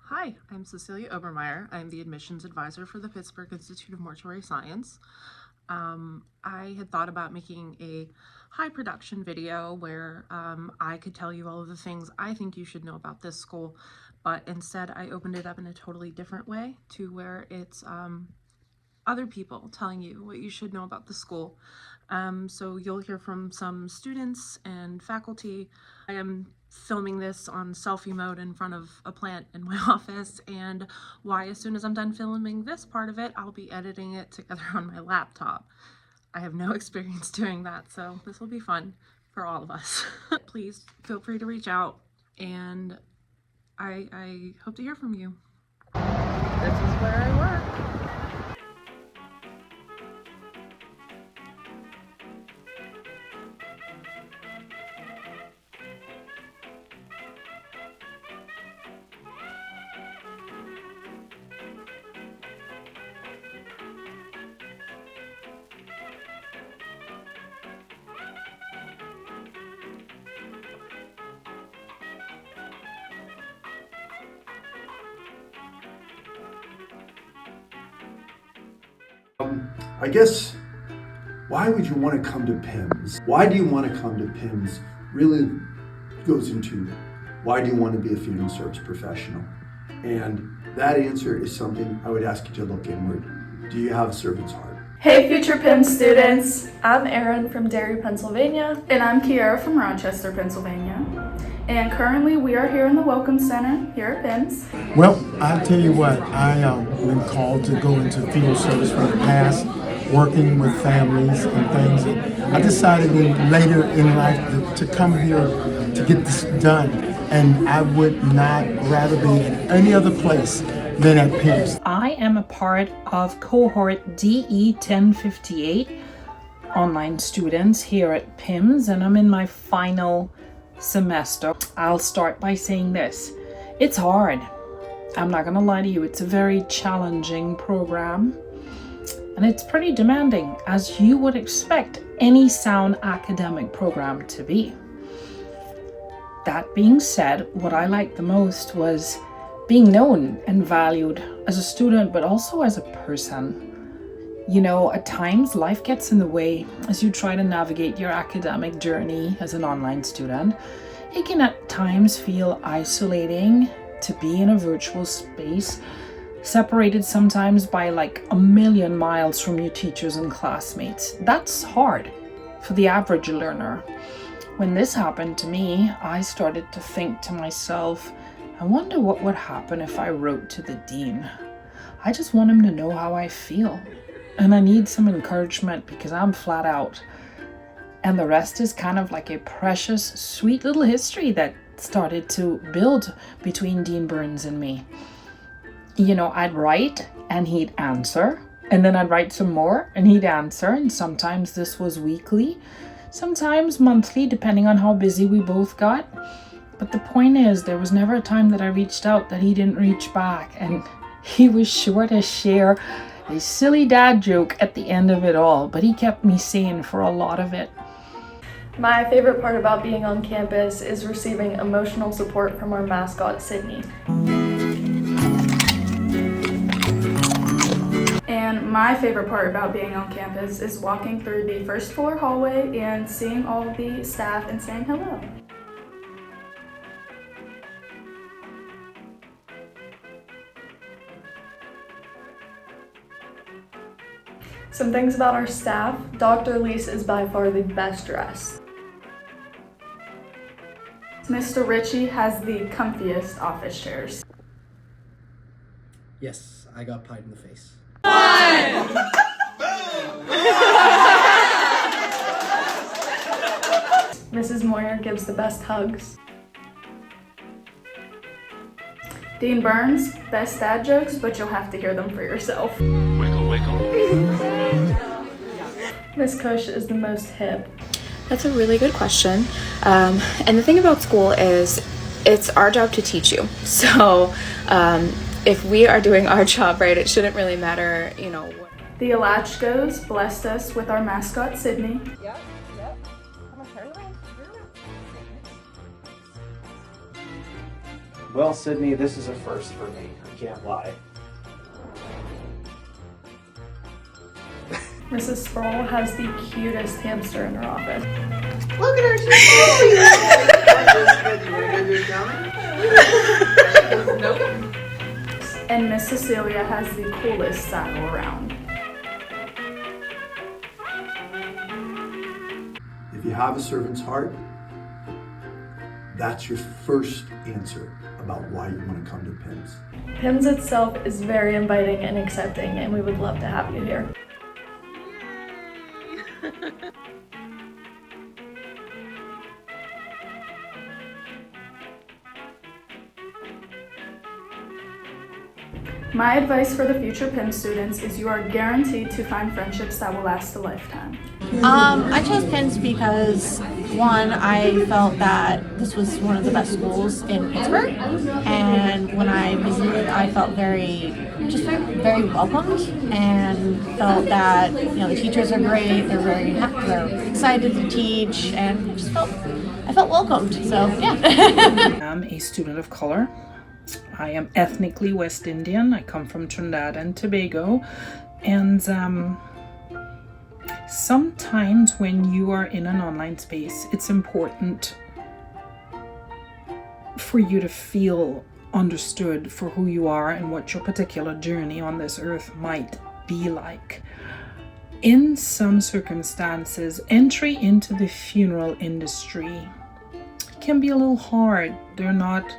Hi, I'm Cecilia Obermeyer. I'm the admissions advisor for the Pittsburgh Institute of Mortuary Science. I had thought about making a high production video where I could tell you all of the things I think you should know about this school, but instead I opened it up in a totally different way to where it's other people telling you what you should know about the school. So you'll hear from some students and faculty. I am filming this on selfie mode in front of a plant in my office, and why as soon as I'm done filming this part of it, I'll be editing it together on my laptop. I have no experience doing that, so this will be fun for all of us. Please feel free to reach out, and I hope to hear from you. This is where I work. I guess, why would you want to come to PIMS? Why do you want to come to PIMS really goes into why do you want to be a funeral service professional? And that answer is something I would ask you to look inward. Do you have a servant's heart? Hey future PIMS students! I'm Erin from Derry, Pennsylvania. And I'm Kiara from Rochester, Pennsylvania. And currently we are here in the Welcome Center here at PIMS. Well, I'll tell you what, I been called to go into funeral service from the past, working with families and things. I decided later in life to come here to get this done, and I would not rather be in any other place than at PIMS. I am a part of cohort DE 1058 online students here at PIMS, and I'm in my final semester. I'll start by saying this. It's hard. I'm not gonna lie to you. It's a very challenging program, and it's pretty demanding, as you would expect any sound academic program to be. That being said, what I liked the most was being known and valued as a student, but also as a person. You know, at times life gets in the way as you try to navigate your academic journey as an online student. It can at times feel isolating to be in a virtual space, separated sometimes by like a million miles from your teachers and classmates. That's hard for the average learner. When this happened to me, I started to think to myself, I wonder what would happen if I wrote to the dean. I just want him to know how I feel. And I need some encouragement because I'm flat out. And the rest is kind of like a precious, sweet little history that started to build between Dean Burns and me. You know, I'd write and he'd answer, and then I'd write some more and he'd answer, and sometimes this was weekly, sometimes monthly, depending on how busy we both got. But the point is, there was never a time that I reached out that he didn't reach back, and he was sure to share a silly dad joke at the end of it all, but he kept me sane for a lot of it. My favorite part about being on campus is receiving emotional support from our mascot, Sydney. And my favorite part about being on campus is walking through the first floor hallway and seeing all the staff and saying hello. Some things about our staff. Dr. Lise is by far the best dressed. Mr. Ritchie has the comfiest office chairs. Yes, I got pied in the face. Mrs. Moyer gives the best hugs. Dean Burns, best dad jokes, but you'll have to hear them for yourself. Wiggle, wiggle. Miss Cush is the most hip. That's a really good question. And the thing about school is it's our job to teach you. So if we are doing our job right, it shouldn't really matter, you know. The Alachkos blessed us with our mascot, Sydney. Yep. Come on, turn around. Well, Sydney, this is a first for me. I can't lie. Mrs. Sproul has the cutest hamster in her office. Look at her, she's Nope. And Miss Cecilia has the coolest saddle around. If you have a servant's heart, that's your first answer about why you want to come to PIMS. PIMS itself is very inviting and accepting, and we would love to have you here. My advice for the future PIMS students is you are guaranteed to find friendships that will last a lifetime. I chose PIMS because, one, I felt that this was one of the best schools in Pittsburgh, and when I visited, I felt very welcomed, and felt that the teachers are great. They're excited to teach, and I felt welcomed. So yeah. I'm a student of color. I am ethnically West Indian. I come from Trinidad and Tobago, and sometimes when you are in an online space, it's important for you to feel understood for who you are and what your particular journey on this earth might be like. In some circumstances, entry into the funeral industry can be a little hard. They're not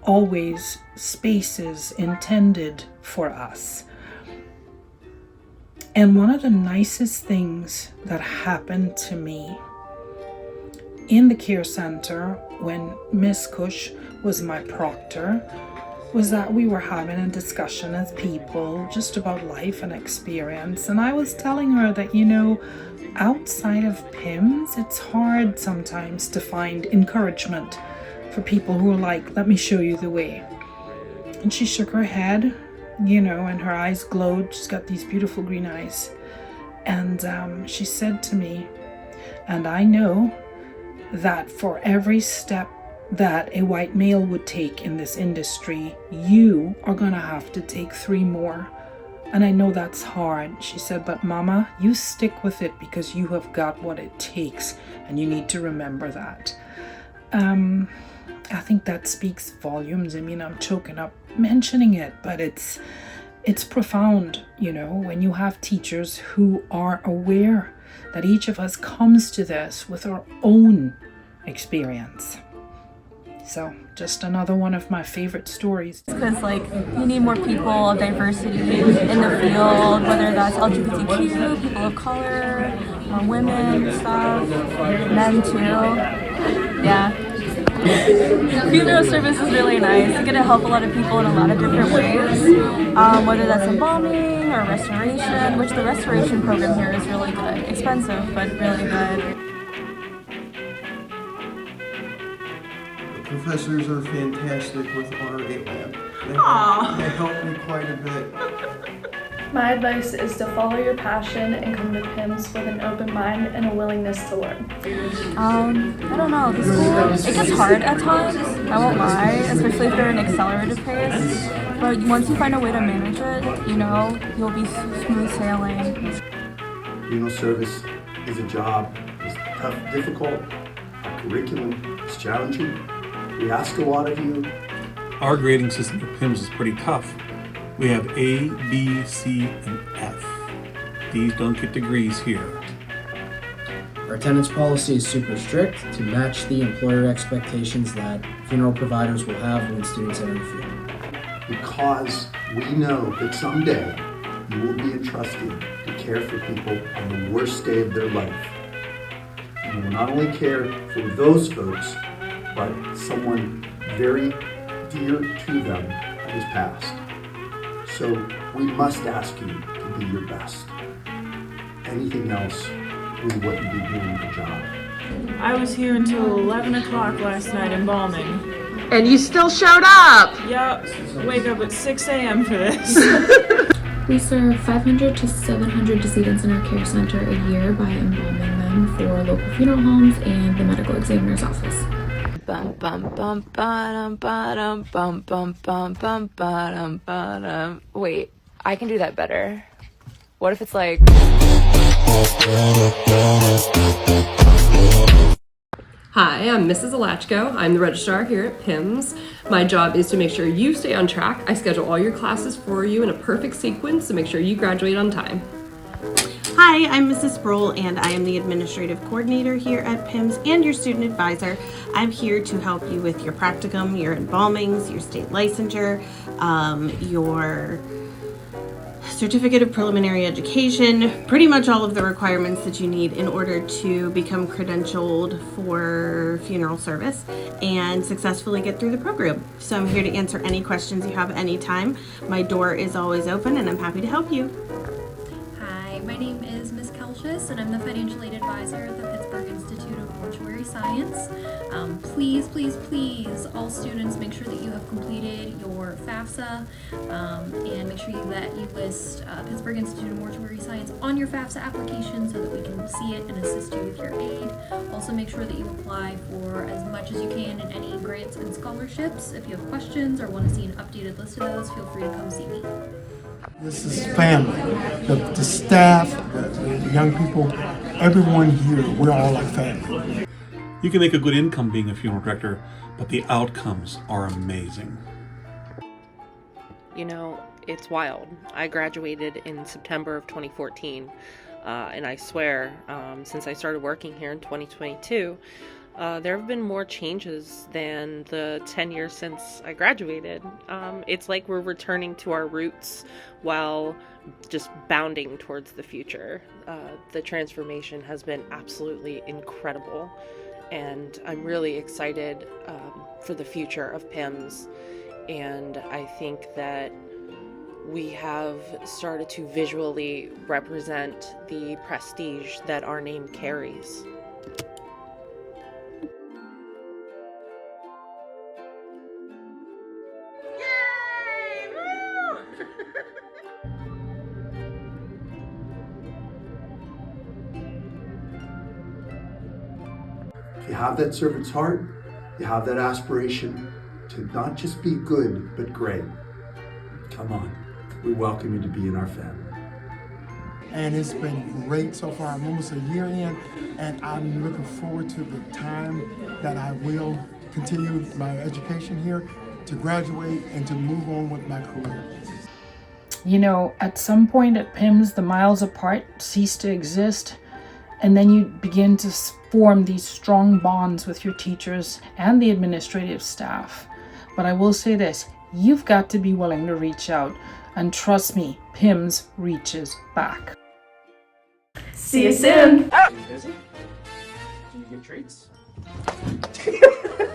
always spaces intended for us. And one of the nicest things that happened to me in the care center when Miss Cush was my proctor was that we were having a discussion as people just about life and experience. And I was telling her that, outside of PIMS, it's hard sometimes to find encouragement for people who are like, let me show you the way. And she shook her head, and her eyes glowed. She's got these beautiful green eyes. And she said to me, and I know that for every step that a white male would take in this industry, you are gonna have to take 3 more. And I know that's hard. She said, but Mama, you stick with it because you have got what it takes, and you need to remember that. I think that speaks volumes. I mean, I'm choking up mentioning it, but it's profound, when you have teachers who are aware that each of us comes to this with our own experience. So, just another one of my favorite stories. Because you need more people of diversity in the field, whether that's LGBTQ, people of color, more women, stuff, men too. Yeah. Funeral service is really nice. It's going to help a lot of people in a lot of different ways, whether that's embalming or restoration, which the restoration program here is really good. Expensive, but really good. The professors are fantastic with our lab. They help me quite a bit. My advice is to follow your passion and come to PIMS with an open mind and a willingness to learn. I don't know, the school, it gets hard at times, I won't lie, especially if they're an accelerated pace, but once you find a way to manage it, you'll be smooth sailing. Funeral service is a job. It's tough, difficult. Our curriculum is challenging. We ask a lot of you. Our grading system for PIMS is pretty tough. We have A, B, C, and F. These don't get degrees here. Our attendance policy is super strict to match the employer expectations that funeral providers will have when students enter the field. Because we know that someday you will be entrusted to care for people on the worst day of their life. You will not only care for those folks, but someone very dear to them has passed. So we must ask you to be your best. Anything else, we wouldn't be doing the job. I was here until 11 o'clock last night embalming. And you still showed up! Yep, wake up at 6 a.m. for this. We serve 500 to 700 decedents in our care center a year by embalming them for local funeral homes and the medical examiner's office. bum bum bum bum bum bum bum bum bum bum bum. Wait, I can do that better. What if it's like? Hi, I'm Mrs. Alachko. I'm the registrar here at PIMS. My job is to make sure you stay on track. I schedule all your classes for you in a perfect sequence to make sure you graduate on time. Hi, I'm Mrs. Sproul and I am the administrative coordinator here at PIMS and your student advisor. I'm here to help you with your practicum, your embalmings, your state licensure, your certificate of preliminary education, pretty much all of the requirements that you need in order to become credentialed for funeral service and successfully get through the program. So I'm here to answer any questions you have anytime. My door is always open and I'm happy to help you. Hi, my name is Ms. Kelshus and I'm the financial aid advisor at the Pittsburgh Institute of Mortuary Science. Please, please, please, all students, make sure that you have completed your FAFSA and make sure that you list Pittsburgh Institute of Mortuary Science on your FAFSA application so that we can see it and assist you with your aid. Also make sure that you apply for as much as you can in any grants and scholarships. If you have questions or want to see an updated list of those, feel free to come see me. This is family. The staff, the young people, everyone here, we're all like family. You can make a good income being a funeral director, but the outcomes are amazing. You know, it's wild. I graduated in September of 2014, and I swear, since I started working here in 2022, there have been more changes than the 10 years since I graduated. It's like we're returning to our roots while just bounding towards the future. The transformation has been absolutely incredible, and I'm really excited for the future of PIMS. And I think that we have started to visually represent the prestige that our name carries. If you have that servant's heart, you have that aspiration to not just be good, but great. Come on, we welcome you to be in our family. And it's been great so far. I'm almost a year in, and I'm looking forward to the time that I will continue my education here, to graduate and to move on with my career. You know, at some point at PIMS, the miles apart cease to exist, and then you begin to form these strong bonds with your teachers and the administrative staff. But I will say this, you've got to be willing to reach out, and trust me, PIMS reaches back. See you soon. Are you busy? Do you get treats?